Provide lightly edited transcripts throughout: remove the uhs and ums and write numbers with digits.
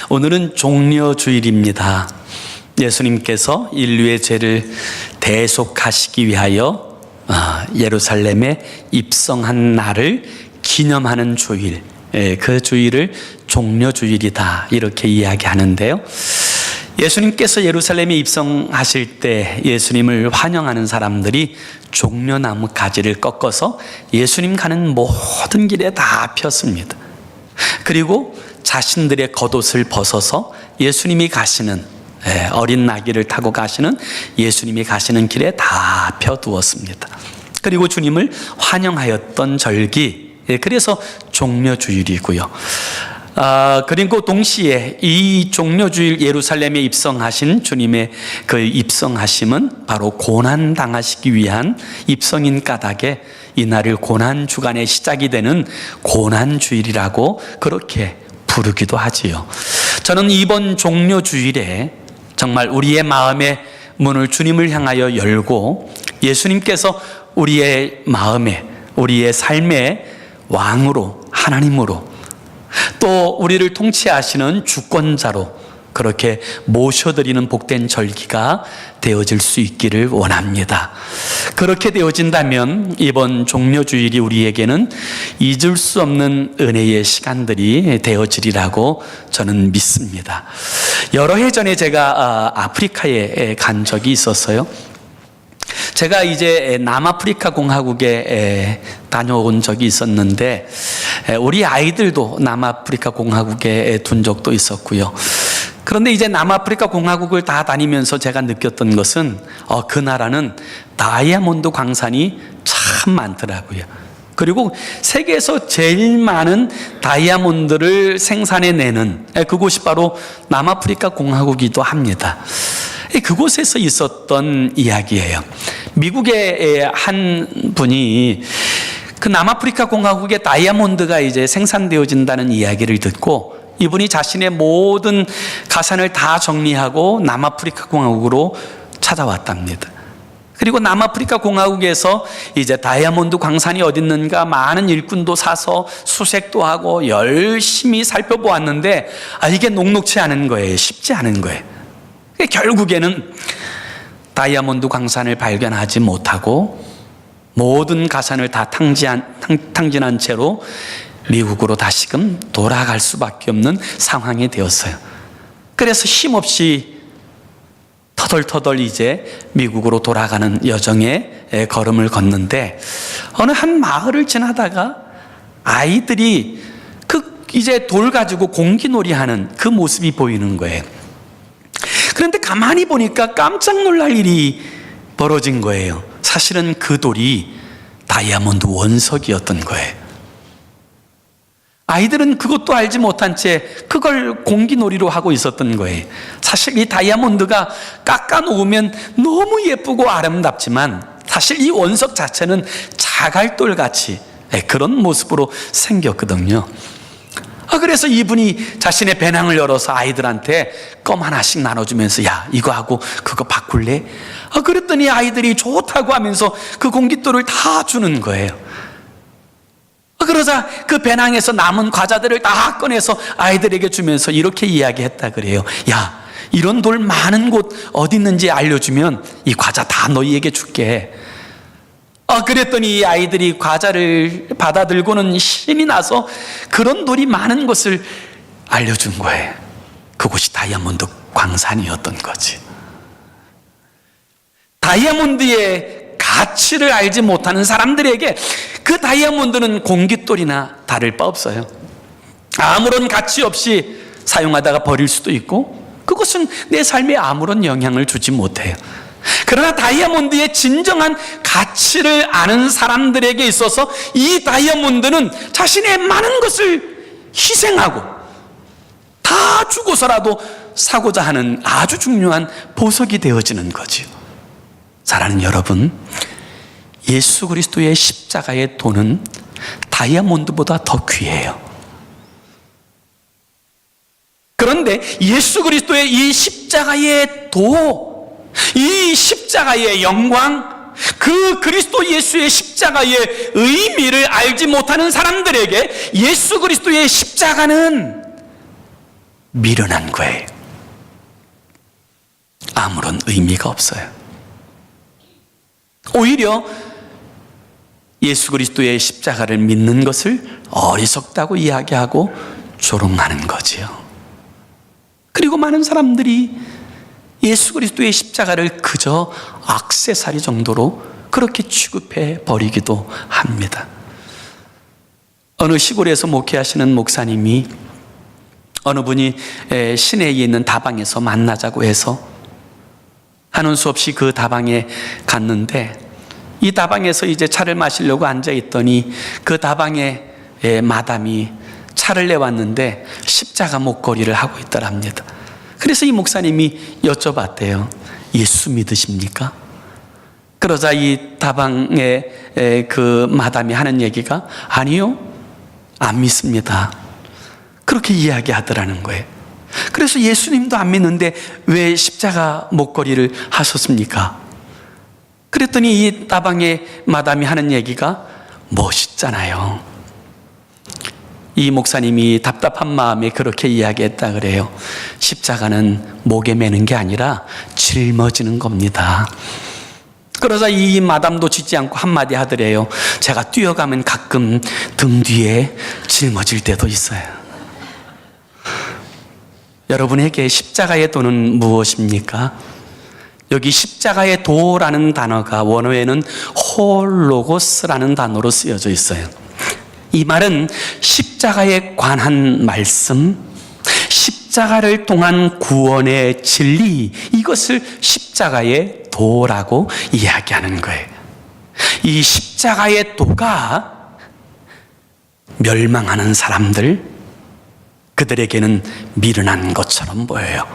오늘은 종려주일입니다. 예수님께서 인류의 죄를 대속하시기 위하여 예루살렘에 입성한 날을 기념하는 주일, 그 주일을 종려주일이다 이렇게 이야기하는데요. 예수님께서 예루살렘에 입성하실 때 예수님을 환영하는 사람들이 종려나무 가지를 꺾어서 예수님 가는 모든 길에 다 폈습니다. 그리고 자신들의 겉옷을 벗어서 예수님이 가시는, 어린 나귀를 타고 가시는 예수님이 가시는 길에 다 펴두었습니다. 그리고 주님을 환영하였던 절기, 그래서 종려주일이고요. 그리고 동시에 이 종려주일 예루살렘에 입성하신 주님의 그 입성하심은 바로 고난당하시기 위한 입성인 까닭에 이날을 고난주간의 시작이 되는 고난주일이라고 그렇게 부르기도 하지요. 저는 이번 종려주일에 정말 우리의 마음의 문을 주님을 향하여 열고 예수님께서 우리의 마음에, 우리의 삶의 왕으로, 하나님으로, 또 우리를 통치하시는 주권자로 그렇게 모셔드리는 복된 절기가 되어질 수 있기를 원합니다. 그렇게 되어진다면 이번 종려주일이 우리에게는 잊을 수 없는 은혜의 시간들이 되어지리라고 저는 믿습니다. 여러 해 전에 제가 아프리카에 간 적이 있었어요. 제가 이제 남아프리카 공화국에 다녀온 적이 있었는데 우리 아이들도 남아프리카 공화국에 둔 적도 있었고요. 그런데 이제 남아프리카 공화국을 다 다니면서 제가 느꼈던 것은 그 나라는 다이아몬드 광산이 참 많더라고요. 그리고 세계에서 제일 많은 다이아몬드를 생산해내는 그곳이 바로 남아프리카 공화국이기도 합니다. 그곳에서 있었던 이야기예요. 미국의 한 분이 그 남아프리카 공화국의 다이아몬드가 이제 생산되어진다는 이야기를 듣고 이분이 자신의 모든 가산을 다 정리하고 남아프리카 공화국으로 찾아왔답니다. 그리고 남아프리카 공화국에서 이제 다이아몬드 광산이 어디 있는가 많은 일꾼도 사서 수색도 하고 열심히 살펴보았는데 이게 녹록치 않은 거예요. 쉽지 않은 거예요. 결국에는 다이아몬드 광산을 발견하지 못하고 모든 가산을 다 탕진한 채로 미국으로 다시금 돌아갈 수밖에 없는 상황이 되었어요. 그래서 힘없이 터덜터덜 이제 미국으로 돌아가는 여정에 걸음을 걷는데 어느 한 마을을 지나다가 아이들이 이제 돌 가지고 공기놀이 하는 그 모습이 보이는 거예요. 그런데 가만히 보니까 깜짝 놀랄 일이 벌어진 거예요. 사실은 그 돌이 다이아몬드 원석이었던 거예요. 아이들은 그것도 알지 못한 채 그걸 공기놀이로 하고 있었던 거예요. 사실 이 다이아몬드가 깎아 놓으면 너무 예쁘고 아름답지만 사실 이 원석 자체는 자갈돌같이 그런 모습으로 생겼거든요. 그래서 이분이 자신의 배낭을 열어서 아이들한테 껌 하나씩 나눠주면서 야 이거 하고 그거 바꿀래? 그랬더니 아이들이 좋다고 하면서 그 공깃돌을 다 주는 거예요. 그러자 그 배낭에서 남은 과자들을 다 꺼내서 아이들에게 주면서 이렇게 이야기했다 그래요. 야 이런 돌 많은 곳 어디 있는지 알려주면 이 과자 다 너희에게 줄게. 그랬더니 이 아이들이 과자를 받아들고는 신이 나서 그런 돌이 많은 곳을 알려준 거예요. 그곳이 다이아몬드 광산이었던 거지. 다이아몬드의 가치를 알지 못하는 사람들에게 그 다이아몬드는 공깃돌이나 다를 바 없어요. 아무런 가치 없이 사용하다가 버릴 수도 있고 그것은 내 삶에 아무런 영향을 주지 못해요. 그러나 다이아몬드의 진정한 가치를 아는 사람들에게 있어서 이 다이아몬드는 자신의 많은 것을 희생하고 다 주고서라도 사고자 하는 아주 중요한 보석이 되어지는 거지요. 사랑하는 여러분, 예수 그리스도의 십자가의 도는 다이아몬드보다 더 귀해요. 그런데 예수 그리스도의 이 십자가의 도, 이 십자가의 영광, 그 그리스도 예수의 십자가의 의미를 알지 못하는 사람들에게 예수 그리스도의 십자가는 미련한 거예요. 아무런 의미가 없어요. 오히려 예수 그리스도의 십자가를 믿는 것을 어리석다고 이야기하고 조롱하는 거지요. 그리고 많은 사람들이 예수 그리스도의 십자가를 그저 액세서리 정도로 그렇게 취급해 버리기도 합니다. 어느 시골에서 목회하시는 목사님이 어느 분이 시내에 있는 다방에서 만나자고 해서 하는 수 없이 그 다방에 갔는데, 이 다방에서 이제 차를 마시려고 앉아 있더니 그 다방에 마담이 차를 내왔는데 십자가 목걸이를 하고 있더랍니다. 그래서 이 목사님이 여쭤봤대요. 예수 믿으십니까? 그러자 이 다방의 그 마담이 하는 얘기가 아니요, 안 믿습니다. 그렇게 이야기하더라는 거예요. 그래서 예수님도 안 믿는데 왜 십자가 목걸이를 하셨습니까? 그랬더니 이 다방의 마담이 하는 얘기가 멋있잖아요. 이 목사님이 답답한 마음에 그렇게 이야기했다 그래요. 십자가는 목에 매는 게 아니라 짊어지는 겁니다. 그러자 이 마담도 짖지 않고 한마디 하더래요. 제가 뛰어가면 가끔 등 뒤에 짊어질 때도 있어요. 여러분에게 십자가의 도는 무엇입니까? 여기 십자가의 도라는 단어가 원어에는 홀로고스라는 단어로 쓰여져 있어요. 이 말은 십자가에 관한 말씀, 십자가를 통한 구원의 진리, 이것을 십자가의 도라고 이야기하는 거예요. 이 십자가의 도가 멸망하는 사람들, 그들에게는 미련한 것처럼 보여요.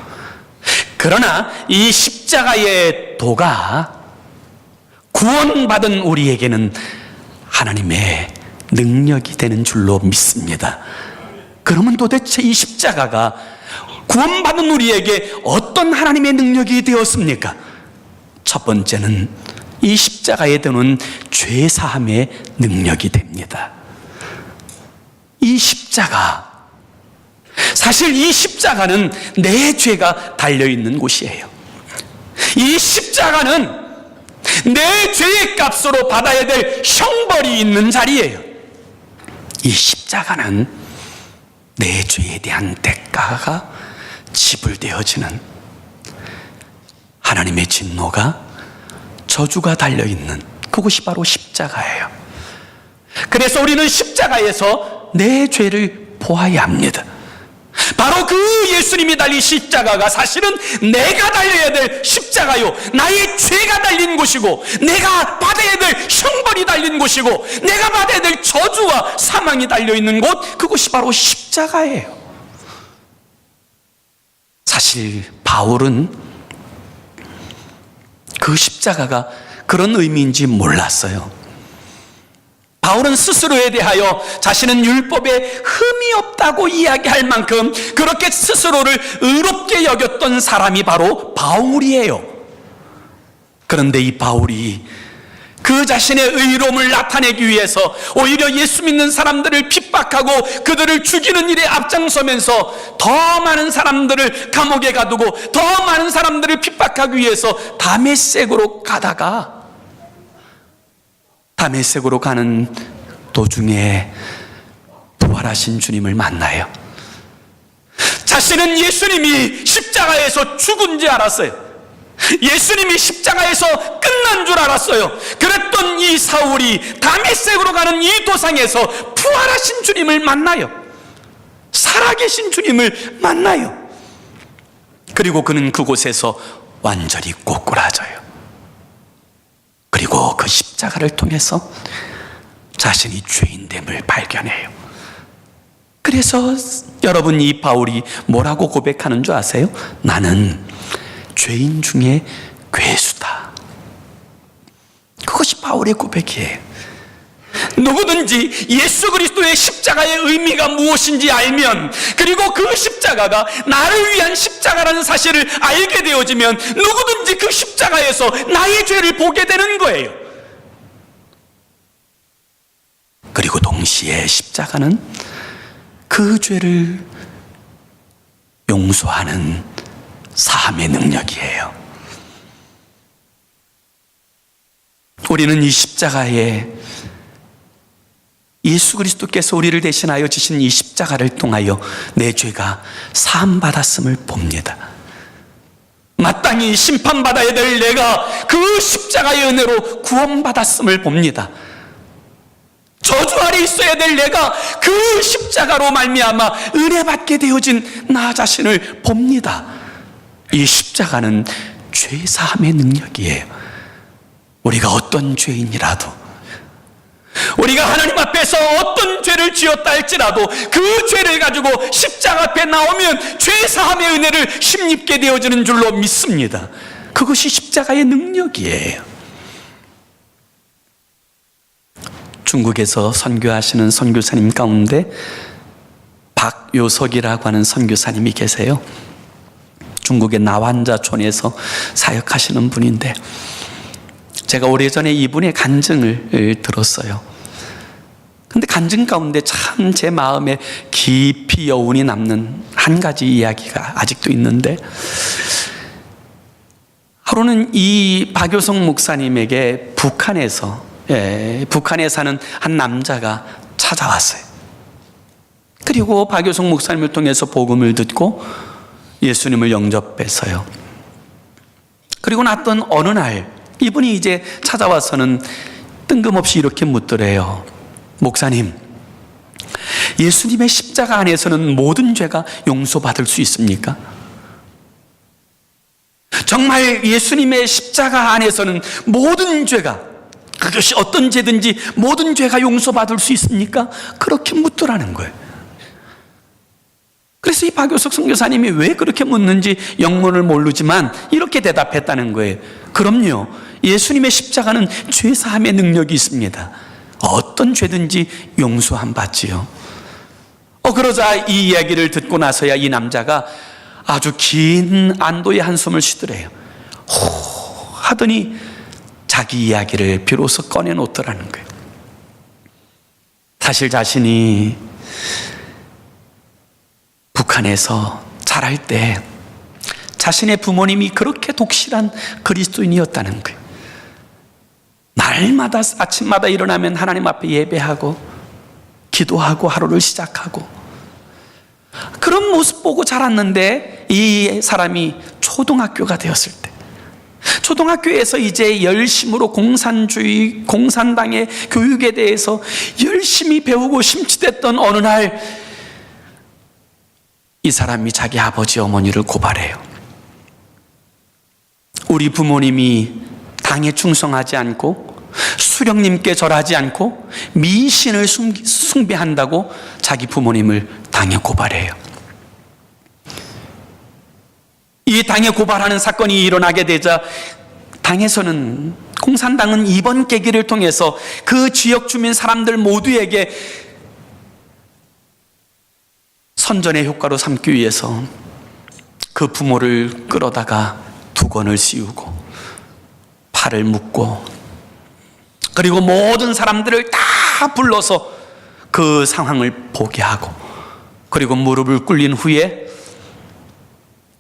그러나 이 십자가의 도가 구원받은 우리에게는 하나님의 능력이 되는 줄로 믿습니다. 그러면 도대체 이 십자가가 구원받은 우리에게 어떤 하나님의 능력이 되었습니까? 첫 번째는 이 십자가에 드는 죄사함의 능력이 됩니다. 이 십자가, 사실 이 십자가는 내 죄가 달려있는 곳이에요. 이 십자가는 내 죄의 값으로 받아야 될 형벌이 있는 자리예요. 이 십자가는 내 죄에 대한 대가가 지불되어지는, 하나님의 진노가, 저주가 달려있는 그곳이 바로 십자가예요. 그래서 우리는 십자가에서 내 죄를 보아야 합니다. 바로 그 예수님이 달린 십자가가 사실은 내가 달려야 될 십자가요, 나의 죄가 달린 곳이고, 내가 받아야 될 형벌이 달린 곳이고, 내가 받아야 될 저주와 사망이 달려있는 곳, 그곳이 바로 십자가예요. 사실 바울은 그 십자가가 그런 의미인지 몰랐어요. 바울은 스스로에 대하여 자신은 율법에 흠이 없다고 이야기할 만큼 그렇게 스스로를 의롭게 여겼던 사람이 바로 바울이에요. 그런데 이 바울이 그 자신의 의로움을 나타내기 위해서 오히려 예수 믿는 사람들을 핍박하고 그들을 죽이는 일에 앞장서면서 더 많은 사람들을 감옥에 가두고 더 많은 사람들을 핍박하기 위해서 다메섹으로 가다가, 다메섹으로 가는 도중에 부활하신 주님을 만나요. 자신은 예수님이 십자가에서 죽은 줄 알았어요. 예수님이 십자가에서 끝난 줄 알았어요. 그랬던 이 사울이 다메섹으로 가는 이 도상에서 부활하신 주님을 만나요. 살아계신 주님을 만나요. 그리고 그는 그곳에서 완전히 꼬꾸라져요. 그리고 그 십자가를 통해서 자신이 죄인됨을 발견해요. 그래서 여러분, 이 바울이 뭐라고 고백하는 줄 아세요? 나는 죄인 중에 괴수다. 그것이 바울의 고백이에요. 누구든지 예수 그리스도의 십자가의 의미가 무엇인지 알면, 그리고 그 십자가가 나를 위한 십자가라는 사실을 알게 되어지면 누구든지 그 십자가에서 나의 죄를 보게 되는 거예요. 그리고 동시에 십자가는 그 죄를 용서하는 사함의 능력이에요. 우리는 이 십자가에 예수 그리스도께서 우리를 대신하여 지신 이 십자가를 통하여 내 죄가 사함받았음을 봅니다. 마땅히 심판받아야 될 내가 그 십자가의 은혜로 구원받았음을 봅니다. 저주 아래 있어야 될 내가 그 십자가로 말미암아 은혜받게 되어진 나 자신을 봅니다. 이 십자가는 죄사함의 능력이에요. 우리가 어떤 죄인이라도, 우리가 하나님 앞에서 어떤 죄를 지었다 할지라도 그 죄를 가지고 십자가 앞에 나오면 죄사함의 은혜를 힘입게 되어지는 줄로 믿습니다. 그것이 십자가의 능력이에요. 중국에서 선교하시는 선교사님 가운데 박요석이라고 하는 선교사님이 계세요. 중국의 나완자촌에서 사역하시는 분인데 제가 오래전에 이분의 간증을 들었어요. 근데 간증 가운데 참 제 마음에 깊이 여운이 남는 한 가지 이야기가 아직도 있는데, 하루는 이 박요석 목사님에게 북한에 사는 한 남자가 찾아왔어요. 그리고 박요석 목사님을 통해서 복음을 듣고 예수님을 영접했어요. 그리고 났던 어느 날 이분이 이제 찾아와서는 뜬금없이 이렇게 묻더래요. 목사님, 예수님의 십자가 안에서는 모든 죄가 용서받을 수 있습니까? 정말 예수님의 십자가 안에서는 모든 죄가, 그것이 어떤 죄든지 모든 죄가 용서받을 수 있습니까? 그렇게 묻더라는 거예요. 그래서 이 박요석 선교사님이 왜 그렇게 묻는지 영문을 모르지만 이렇게 대답했다는 거예요. 그럼요, 예수님의 십자가는 죄사함의 능력이 있습니다. 어떤 죄든지 용서함 받지요. 그러자 이 이야기를 듣고 나서야 이 남자가 아주 긴 안도의 한숨을 쉬더래요. 호 하더니 자기 이야기를 비로소 꺼내놓더라는 거예요. 사실 자신이 북한에서 자랄 때 자신의 부모님이 그렇게 독실한 그리스도인이었다는 거예요. 날마다 아침마다 일어나면 하나님 앞에 예배하고 기도하고 하루를 시작하고 그런 모습 보고 자랐는데, 이 사람이 초등학교가 되었을 때, 초등학교에서 이제 열심으로 공산주의, 공산당의 교육에 대해서 열심히 배우고 심취됐던 어느 날 이 사람이 자기 아버지 어머니를 고발해요. 우리 부모님이 당에 충성하지 않고 수령님께 절하지 않고 미신을 숭배한다고 자기 부모님을 당에 고발해요. 이 당에 고발하는 사건이 일어나게 되자 당에서는, 공산당은 이번 계기를 통해서 그 지역 주민 사람들 모두에게 선전의 효과로 삼기 위해서 그 부모를 끌어다가 두건을 씌우고 팔을 묶고, 그리고 모든 사람들을 다 불러서 그 상황을 보게 하고, 그리고 무릎을 꿇린 후에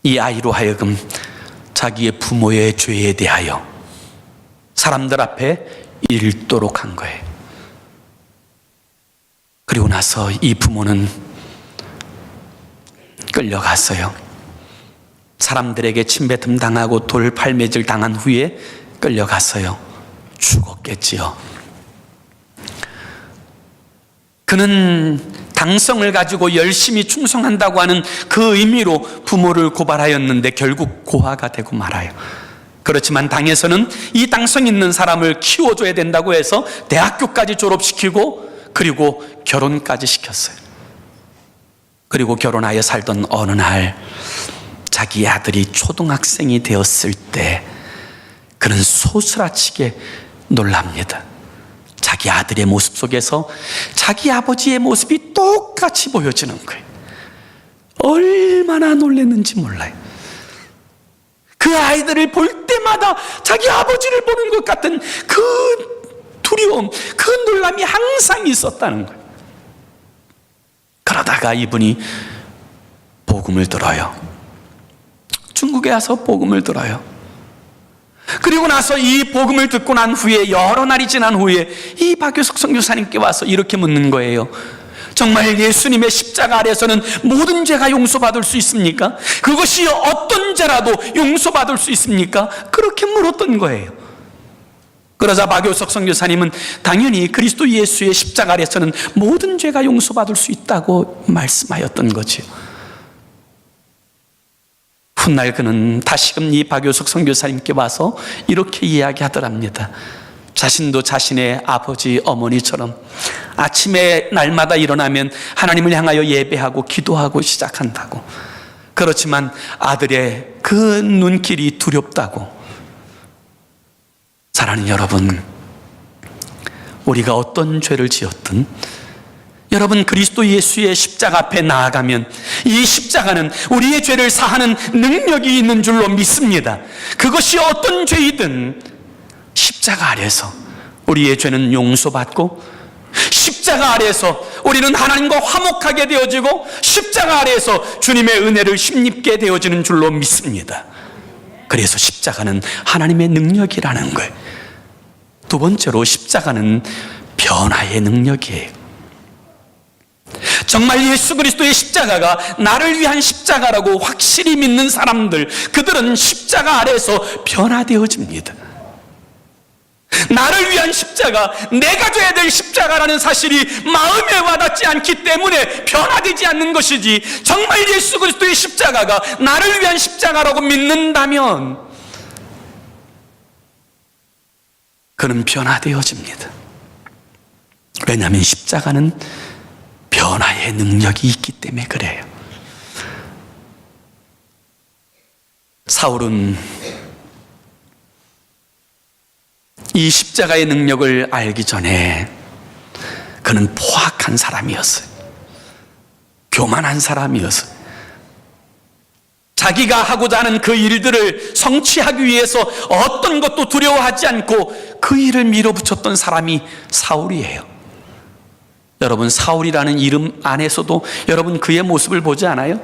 이 아이로 하여금 자기의 부모의 죄에 대하여 사람들 앞에 읽도록 한 거예요. 그리고 나서 이 부모는 끌려갔어요. 사람들에게 침뱉음 당하고 돌팔매질 당한 후에 끌려갔어요. 죽었겠지요. 그는 당성을 가지고 열심히 충성한다고 하는 그 의미로 부모를 고발하였는데 결국 고아가 되고 말아요. 그렇지만 당에서는 이 당성 있는 사람을 키워줘야 된다고 해서 대학교까지 졸업시키고 그리고 결혼까지 시켰어요. 그리고 결혼하여 살던 어느 날 자기 아들이 초등학생이 되었을 때 그는 소스라치게 놀랍니다. 자기 아들의 모습 속에서 자기 아버지의 모습이 똑같이 보여지는 거예요. 얼마나 놀랐는지 몰라요. 그 아이들을 볼 때마다 자기 아버지를 보는 것 같은 그 두려움, 그 놀람이 항상 있었다는 거예요. 그러다가 이분이 복음을 들어요. 중국에 와서 복음을 들어요. 그리고 나서 이 복음을 듣고 난 후에 여러 날이 지난 후에 이 박효석 선교사님께 와서 이렇게 묻는 거예요. 정말 예수님의 십자가 아래서는 모든 죄가 용서받을 수 있습니까? 그것이 어떤 죄라도 용서받을 수 있습니까? 그렇게 물었던 거예요. 그러자 박효석 선교사님은 당연히 그리스도 예수의 십자가 아래서는 모든 죄가 용서받을 수 있다고 말씀하였던 거지요. 훗날 그는 다시금 이 박효석 선교사님께 와서 이렇게 이야기하더랍니다. 자신도 자신의 아버지, 어머니처럼 아침에 날마다 일어나면 하나님을 향하여 예배하고 기도하고 시작한다고. 그렇지만 아들의 그 눈길이 두렵다고. 사랑하는 여러분, 우리가 어떤 죄를 지었든 여러분, 그리스도 예수의 십자가 앞에 나아가면 이 십자가는 우리의 죄를 사하는 능력이 있는 줄로 믿습니다. 그것이 어떤 죄이든 십자가 아래서 우리의 죄는 용서받고, 십자가 아래서 우리는 하나님과 화목하게 되어지고, 십자가 아래서 주님의 은혜를 힘입게 되어지는 줄로 믿습니다. 그래서 십자가는 하나님의 능력이라는 거예요. 두 번째로 십자가는 변화의 능력이에요. 정말 예수 그리스도의 십자가가 나를 위한 십자가라고 확실히 믿는 사람들, 그들은 십자가 아래서 변화되어집니다. 나를 위한 십자가, 내가 져야 될 십자가라는 사실이 마음에 와닿지 않기 때문에 변화되지 않는 것이지, 정말 예수 그리스도의 십자가가 나를 위한 십자가라고 믿는다면 그는 변화되어집니다. 왜냐하면 십자가는 변화의 능력이 있기 때문에 그래요. 사울은 이 십자가의 능력을 알기 전에 그는 포악한 사람이었어요. 교만한 사람이었어요. 자기가 하고자 하는 그 일들을 성취하기 위해서 어떤 것도 두려워하지 않고 그 일을 밀어붙였던 사람이 사울이에요. 여러분, 사울이라는 이름 안에서도 여러분 그의 모습을 보지 않아요?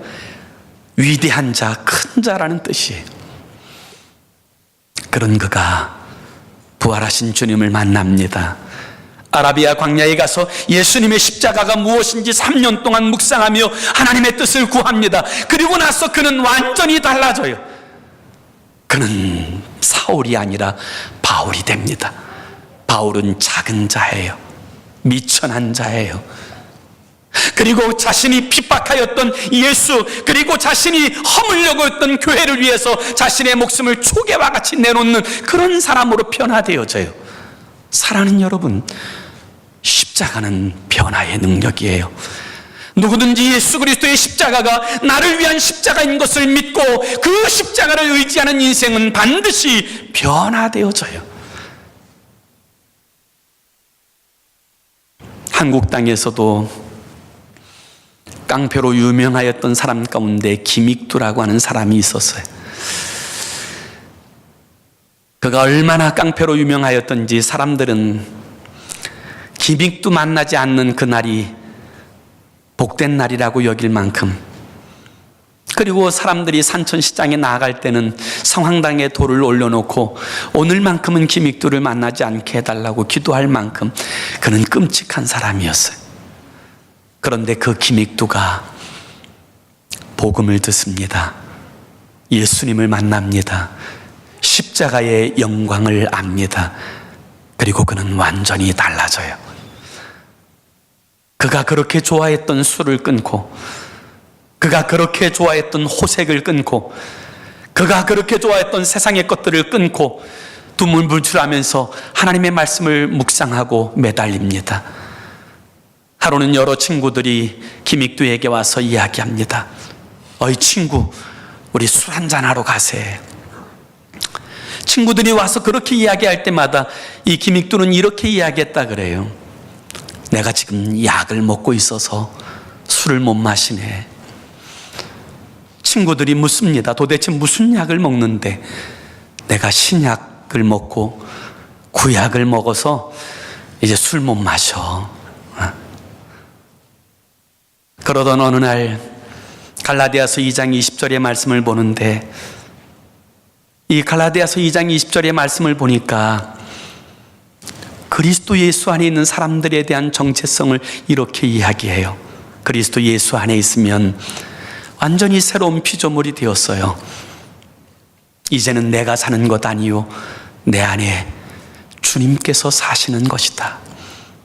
위대한 자, 큰 자라는 뜻이에요. 그런 그가 부활하신 주님을 만납니다. 아라비아 광야에 가서 예수님의 십자가가 무엇인지 3년 동안 묵상하며 하나님의 뜻을 구합니다. 그리고 나서 그는 완전히 달라져요. 그는 사울이 아니라 바울이 됩니다. 바울은 작은 자예요. 미천한 자예요. 그리고 자신이 핍박하였던 예수, 그리고 자신이 허물려고 했던 교회를 위해서 자신의 목숨을 초계와 같이 내놓는 그런 사람으로 변화되어져요. 사랑하는 여러분, 십자가는 변화의 능력이에요. 누구든지 예수 그리스도의 십자가가 나를 위한 십자가인 것을 믿고 그 십자가를 의지하는 인생은 반드시 변화되어져요. 한국 땅에서도 깡패로 유명하였던 사람 가운데 김익두라고 하는 사람이 있었어요. 그가 얼마나 깡패로 유명하였던지 사람들은 김익두 만나지 않는 그날이 복된 날이라고 여길 만큼, 그리고 사람들이 산천시장에 나아갈 때는 성황당에 돌을 올려놓고 오늘만큼은 김익두를 만나지 않게 해달라고 기도할 만큼 그는 끔찍한 사람이었어요. 그런데 그 김익두가 복음을 듣습니다. 예수님을 만납니다. 십자가의 영광을 압니다. 그리고 그는 완전히 달라져요. 그가 그렇게 좋아했던 술을 끊고, 그가 그렇게 좋아했던 호색을 끊고, 그가 그렇게 좋아했던 세상의 것들을 끊고 두물불출하면서 하나님의 말씀을 묵상하고 매달립니다. 하루는 여러 친구들이 김익두에게 와서 이야기합니다. 어이 친구, 우리 술 한잔하러 가세. 친구들이 와서 그렇게 이야기할 때마다 이 김익두는 이렇게 이야기했다 그래요. 내가 지금 약을 먹고 있어서 술을 못 마시네. 친구들이 묻습니다. 도대체 무슨 약을 먹는데? 내가 신약을 먹고 구약을 먹어서 이제 술 못 마셔. 그러던 어느 날 갈라디아서 2장 20절의 말씀을 보는데, 이 갈라디아서 2장 20절의 말씀을 보니까 그리스도 예수 안에 있는 사람들에 대한 정체성을 이렇게 이야기해요. 그리스도 예수 안에 있으면 완전히 새로운 피조물이 되었어요. 이제는 내가 사는 것 아니요 내 안에 주님께서 사시는 것이다.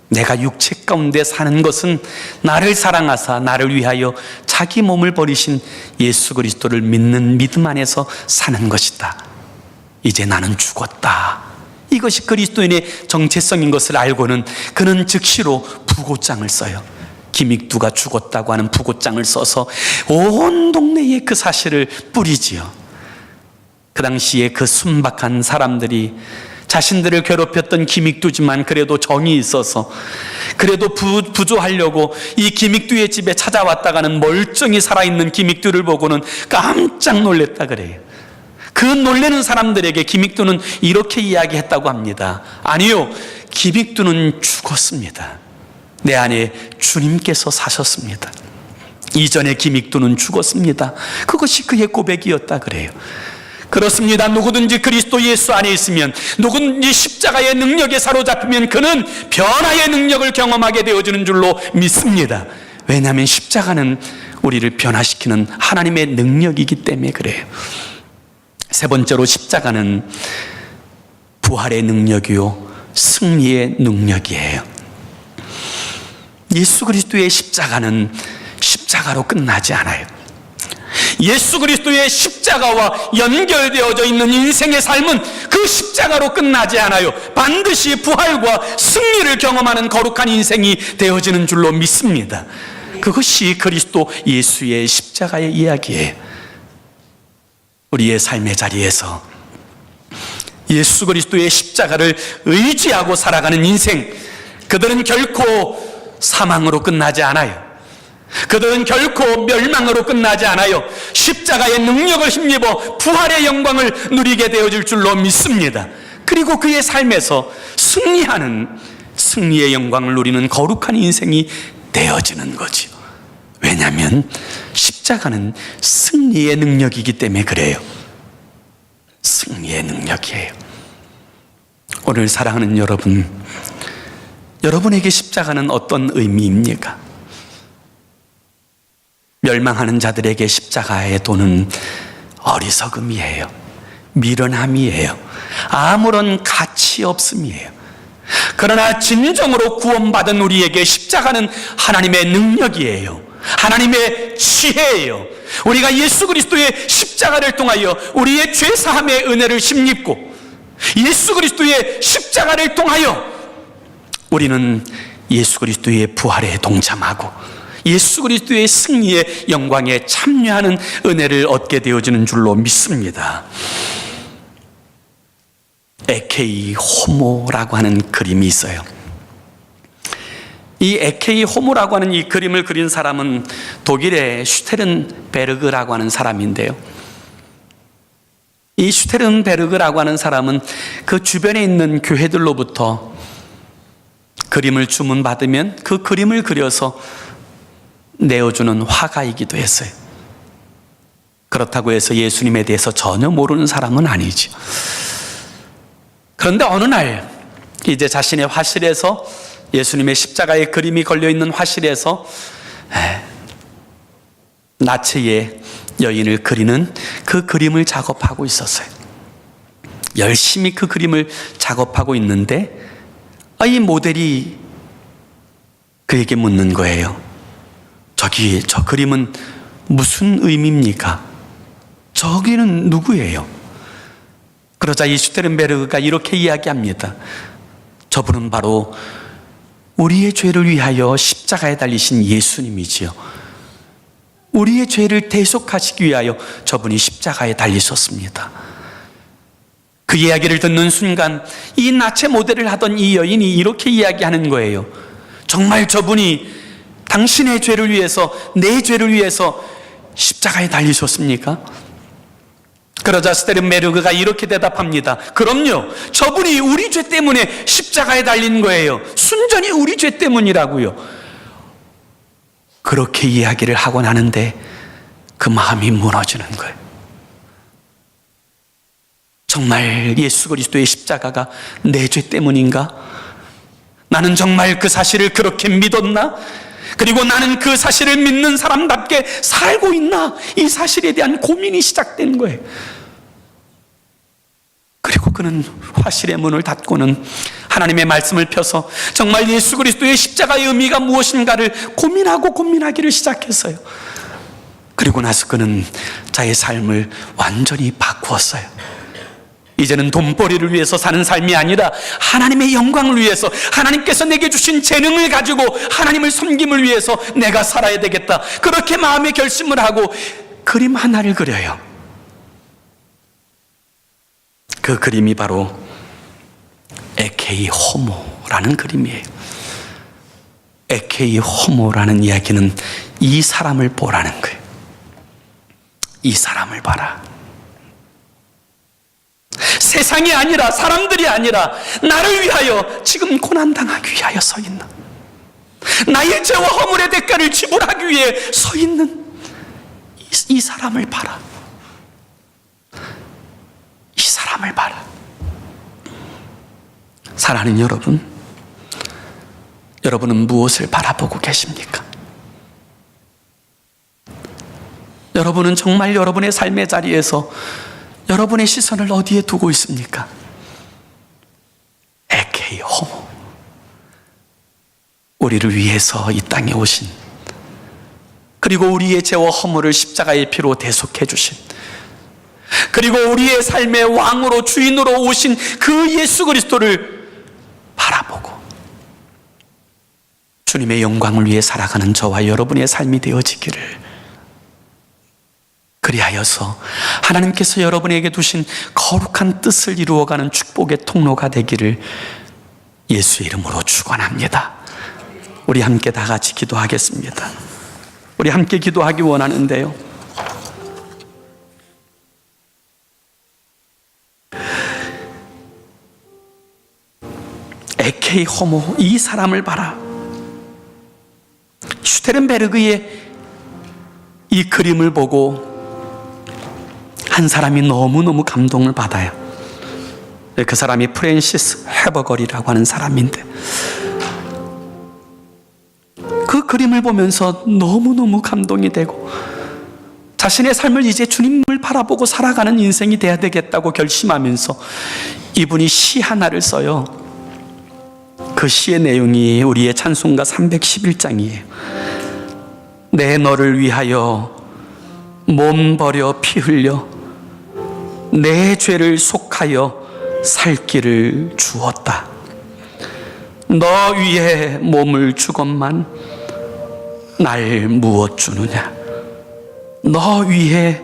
내가 육체 가운데 사는 것은 나를 사랑하사 나를 위하여 자기 몸을 버리신 예수 그리스도를 믿는 믿음 안에서 사는 것이다. 이제 나는 죽었다. 이것이 그리스도인의 정체성인 것을 알고는 그는 즉시로 부고장을 써요. 김익두가 죽었다고 하는 부고장을 써서 온 동네에 그 사실을 뿌리지요. 그 당시에 그 순박한 사람들이 자신들을 괴롭혔던 김익두지만 그래도 정이 있어서 그래도 부조하려고 이 김익두의 집에 찾아왔다가는 멀쩡히 살아있는 김익두를 보고는 깜짝 놀랐다 그래요. 그 놀라는 사람들에게 김익두는 이렇게 이야기했다고 합니다. 아니요, 김익두는 죽었습니다. 내 안에 주님께서 사셨습니다. 이전에 김익두는 죽었습니다. 그것이 그의 고백이었다 그래요. 그렇습니다. 누구든지 그리스도 예수 안에 있으면, 누구든지 십자가의 능력에 사로잡히면 그는 변화의 능력을 경험하게 되어지는 줄로 믿습니다. 왜냐하면 십자가는 우리를 변화시키는 하나님의 능력이기 때문에 그래요. 세 번째로, 십자가는 부활의 능력이요 승리의 능력이에요. 예수 그리스도의 십자가는 십자가로 끝나지 않아요. 예수 그리스도의 십자가와 연결되어져 있는 인생의 삶은 그 십자가로 끝나지 않아요. 반드시 부활과 승리를 경험하는 거룩한 인생이 되어지는 줄로 믿습니다. 그것이 그리스도 예수의 십자가의 이야기예요. 우리의 삶의 자리에서 예수 그리스도의 십자가를 의지하고 살아가는 인생, 그들은 결코 사망으로 끝나지 않아요. 그들은 결코 멸망으로 끝나지 않아요. 십자가의 능력을 힘입어 부활의 영광을 누리게 되어질 줄로 믿습니다. 그리고 그의 삶에서 승리하는, 승리의 영광을 누리는 거룩한 인생이 되어지는 거죠. 왜냐하면 십자가는 승리의 능력이기 때문에 그래요. 승리의 능력이에요. 오늘 사랑하는 여러분, 여러분에게 십자가는 어떤 의미입니까? 멸망하는 자들에게 십자가의 도는 어리석음이에요. 미련함이에요. 아무런 가치 없음이에요. 그러나 진정으로 구원받은 우리에게 십자가는 하나님의 능력이에요. 하나님의 지혜예요. 우리가 예수 그리스도의 십자가를 통하여 우리의 죄사함의 은혜를 힘입고 예수 그리스도의 십자가를 통하여 우리는 예수 그리스도의 부활에 동참하고 예수 그리스도의 승리의 영광에 참여하는 은혜를 얻게 되어지는 줄로 믿습니다. 에케이 호모라고 하는 그림이 있어요. 이 에케이 호모라고 하는 이 그림을 그린 사람은 독일의 슈테른베르그라고 하는 사람인데요. 이 슈테른베르그라고 하는 사람은 그 주변에 있는 교회들로부터 그림을 주문받으면 그 그림을 그려서 내어주는 화가이기도 했어요. 그렇다고 해서 예수님에 대해서 전혀 모르는 사람은 아니죠. 그런데 어느 날 이제 자신의 화실에서 예수님의 십자가의 그림이 걸려있는 화실에서 나체의 여인을 그리는 그 그림을 작업하고 있었어요. 열심히 그 그림을 작업하고 있는데 이 모델이 그에게 묻는 거예요. 저기 저 그림은 무슨 의미입니까? 저기는 누구예요? 그러자 이 슈테른베르그가 이렇게 이야기합니다. 저분은 바로 우리의 죄를 위하여 십자가에 달리신 예수님이지요. 우리의 죄를 대속하시기 위하여 저분이 십자가에 달리셨습니다. 그 이야기를 듣는 순간 이 나체 모델을 하던 이 여인이 이렇게 이야기하는 거예요. 정말 저분이 당신의 죄를 위해서, 내 죄를 위해서 십자가에 달리셨습니까? 그러자 슈테른베르그가 이렇게 대답합니다. 그럼요, 저분이 우리 죄 때문에 십자가에 달린 거예요. 순전히 우리 죄 때문이라고요. 그렇게 이야기를 하고 나는데 그 마음이 무너지는 거예요. 정말 예수 그리스도의 십자가가 내 죄 때문인가? 나는 정말 그 사실을 그렇게 믿었나? 그리고 나는 그 사실을 믿는 사람답게 살고 있나? 이 사실에 대한 고민이 시작된 거예요. 그리고 그는 화실의 문을 닫고는 하나님의 말씀을 펴서 정말 예수 그리스도의 십자가의 의미가 무엇인가를 고민하기를 시작했어요. 그리고 나서 그는 자의 삶을 완전히 바꾸었어요. 이제는 돈벌이를 위해서 사는 삶이 아니라 하나님의 영광을 위해서, 하나님께서 내게 주신 재능을 가지고 하나님을 섬김을 위해서 내가 살아야 되겠다, 그렇게 마음의 결심을 하고 그림 하나를 그려요. 그 그림이 바로 에케이 호모라는 그림이에요. 에케이 호모라는 이야기는 이 사람을 보라는 거예요. 이 사람을 봐라. 세상이 아니라, 사람들이 아니라 나를 위하여 지금 고난당하기 위하여 서 있는, 나의 죄와 허물의 대가를 지불하기 위해 서 있는 이 사람을 봐라. 이 사람을 봐라. 사랑하는 여러분, 여러분은 무엇을 바라보고 계십니까? 여러분은 정말 여러분의 삶의 자리에서 여러분의 시선을 어디에 두고 있습니까? 에케이 호모, 우리를 위해서 이 땅에 오신, 그리고 우리의 죄와 허물을 십자가의 피로 대속해 주신, 그리고 우리의 삶의 왕으로, 주인으로 오신 그 예수 그리스도를 바라보고 주님의 영광을 위해 살아가는 저와 여러분의 삶이 되어지기를, 그리하여서 하나님께서 여러분에게 두신 거룩한 뜻을 이루어가는 축복의 통로가 되기를 예수의 이름으로 축원합니다. 우리 함께 다 같이 기도하겠습니다. 우리 함께 기도하기 원하는데요, 에케이 호모, 이 사람을 봐라. 슈테른베르그의 이 그림을 보고 한 사람이 너무너무 감동을 받아요. 그 사람이 프랜시스 헤버걸이라고 하는 사람인데, 그 그림을 보면서 너무너무 감동이 되고 자신의 삶을 이제 주님을 바라보고 살아가는 인생이 돼야 되겠다고 결심하면서 이분이 시 하나를 써요. 그 시의 내용이 우리의 찬송가 311장이에요. 내 너를 위하여 몸 버려 피 흘려 내 죄를 속하여 살 길을 주었다. 너 위에 몸을 주건만 날 무엇 주느냐. 너 위에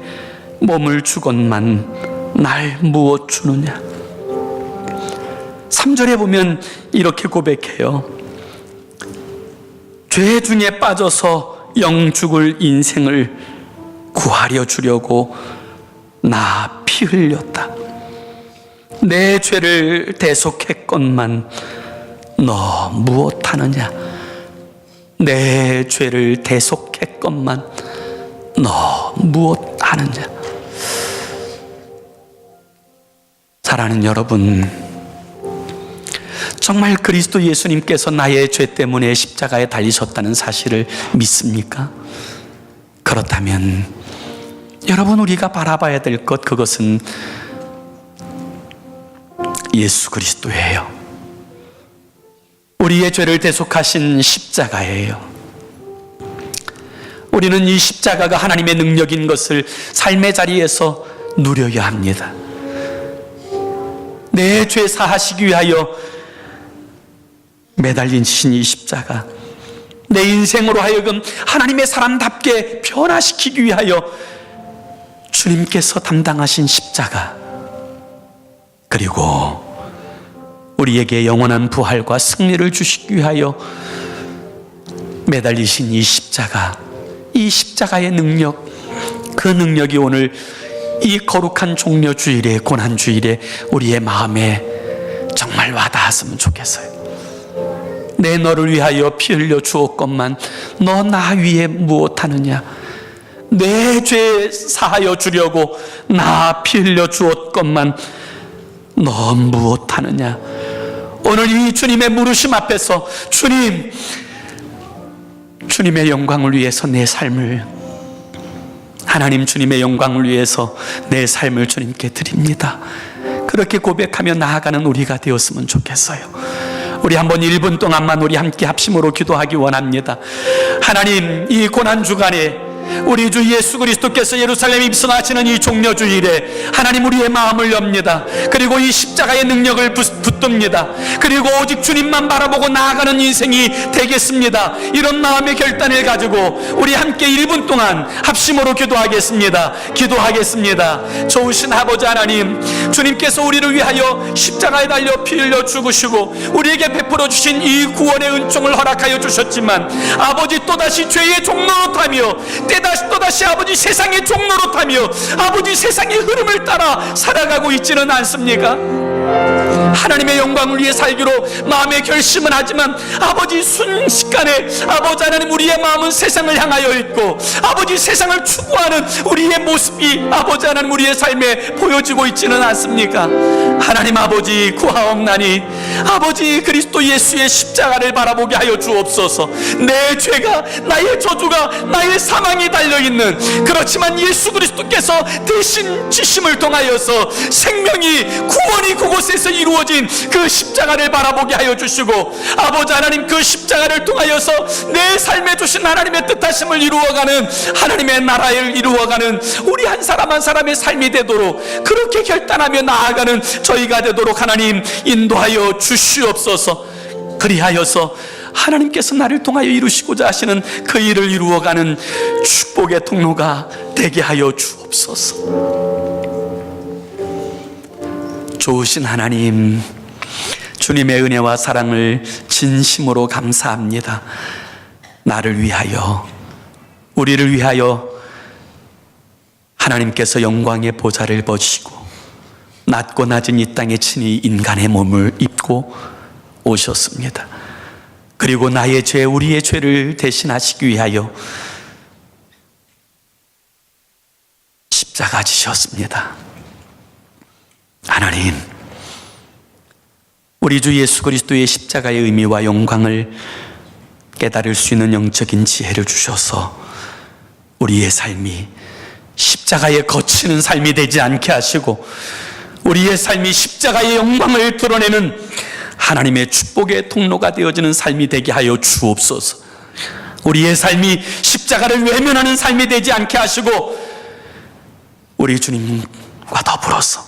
몸을 주건만 날 무엇 주느냐. 3절에 보면 이렇게 고백해요. 죄 중에 빠져서 영 죽을 인생을 구하려 주려고 나 피 흘렸다. 내 죄를 대속했건만 너 무엇하느냐. 내 죄를 대속했건만 너 무엇하느냐. 사랑하는 여러분, 정말 그리스도 예수님께서 나의 죄 때문에 십자가에 달리셨다는 사실을 믿습니까? 그렇다면 여러분, 우리가 바라봐야 될 것, 그것은 예수 그리스도예요. 우리의 죄를 대속하신 십자가예요. 우리는 이 십자가가 하나님의 능력인 것을 삶의 자리에서 누려야 합니다. 내 죄 사하시기 위하여 매달리신 이 십자가, 내 인생으로 하여금 하나님의 사람답게 변화시키기 위하여 주님께서 담당하신 십자가, 그리고 우리에게 영원한 부활과 승리를 주시기 위하여 매달리신 이 십자가, 이 십자가의 능력, 그 능력이 오늘 이 거룩한 종려 주일에, 고난 주일에 우리의 마음에 정말 와닿았으면 좋겠어요. 내 너를 위하여 피 흘려 주었건만 너 나 위에 무엇하느냐. 내 죄 사하여 주려고 나 피 흘려 주었건만 너 무엇하느냐. 오늘 이 주님의 물으심 앞에서 주님의 영광을 위해서 내 삶을, 하나님 주님의 영광을 위해서 내 삶을 주님께 드립니다. 그렇게 고백하며 나아가는 우리가 되었으면 좋겠어요. 우리 한번 1분 동안만 우리 함께 합심으로 기도하기 원합니다. 하나님, 이 고난주간에 우리 주 예수 그리스도께서 예루살렘에 입성하시는 이 종려주일에 하나님 우리의 마음을 엽니다. 그리고 이 십자가의 능력을 붙듭니다. 그리고 오직 주님만 바라보고 나아가는 인생이 되겠습니다. 이런 마음의 결단을 가지고 우리 함께 1분 동안 합심으로 기도하겠습니다. 좋으신 아버지 하나님, 주님께서 우리를 위하여 십자가에 달려 피 흘려 죽으시고 우리에게 베풀어 주신 이 구원의 은총을 허락하여 주셨지만 아버지 또다시 죄의 종로로 타며 또다시 아버지 세상의 종로로 타며 아버지 세상의 흐름을 따라 살아가고 있지는 않습니까? 하나님의 영광을 위해 살기로 마음의 결심은 하지만 아버지 순식간에 아버지 하나님 우리의 마음은 세상을 향하여 있고 아버지 세상을 추구하는 우리의 모습이 아버지 하나님 우리의 삶에 보여지고 있지는 않습니까? 하나님 아버지 구하옵나니 아버지 그리스도 예수의 십자가를 바라보게 하여 주옵소서. 내 죄가, 나의 저주가, 나의 사망이 달려있는, 그렇지만 예수 그리스도께서 대신 지심을 통하여서 생명이, 구원이 그곳에서 이루어진 그 십자가를 바라보게 하여 주시고 아버지 하나님 그 십자가를 통하여서 내 삶에 주신 하나님의 뜻하심을 이루어가는, 하나님의 나라를 이루어가는 우리 한 사람 한 사람의 삶이 되도록 그렇게 결단하며 나아가는 저희가 되도록 하나님 인도하여 주시옵소서. 그리하여서 하나님께서 나를 통하여 이루시고자 하시는 그 일을 이루어가는 축복의 통로가 되게 하여 주옵소서. 좋으신 하나님, 주님의 은혜와 사랑을 진심으로 감사합니다. 나를 위하여, 우리를 위하여 하나님께서 영광의 보좌를 버리시고 낮고 낮은 이 땅에 친히 인간의 몸을 입고 오셨습니다. 그리고 나의 죄, 우리의 죄를 대신하시기 위하여 십자가 지셨습니다. 하나님, 우리 주 예수 그리스도의 십자가의 의미와 영광을 깨달을 수 있는 영적인 지혜를 주셔서 우리의 삶이 십자가에 거치는 삶이 되지 않게 하시고 우리의 삶이 십자가의 영광을 드러내는 하나님의 축복의 통로가 되어지는 삶이 되게 하여 주옵소서. 우리의 삶이 십자가를 외면하는 삶이 되지 않게 하시고 우리 주님과 더불어서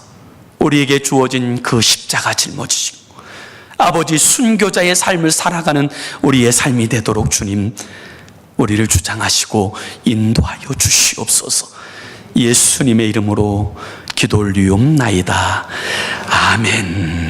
우리에게 주어진 그 십자가 짊어지시고 아버지 순교자의 삶을 살아가는 우리의 삶이 되도록 주님 우리를 주장하시고 인도하여 주시옵소서. 예수님의 이름으로 기도 올리옵나이다. 아멘.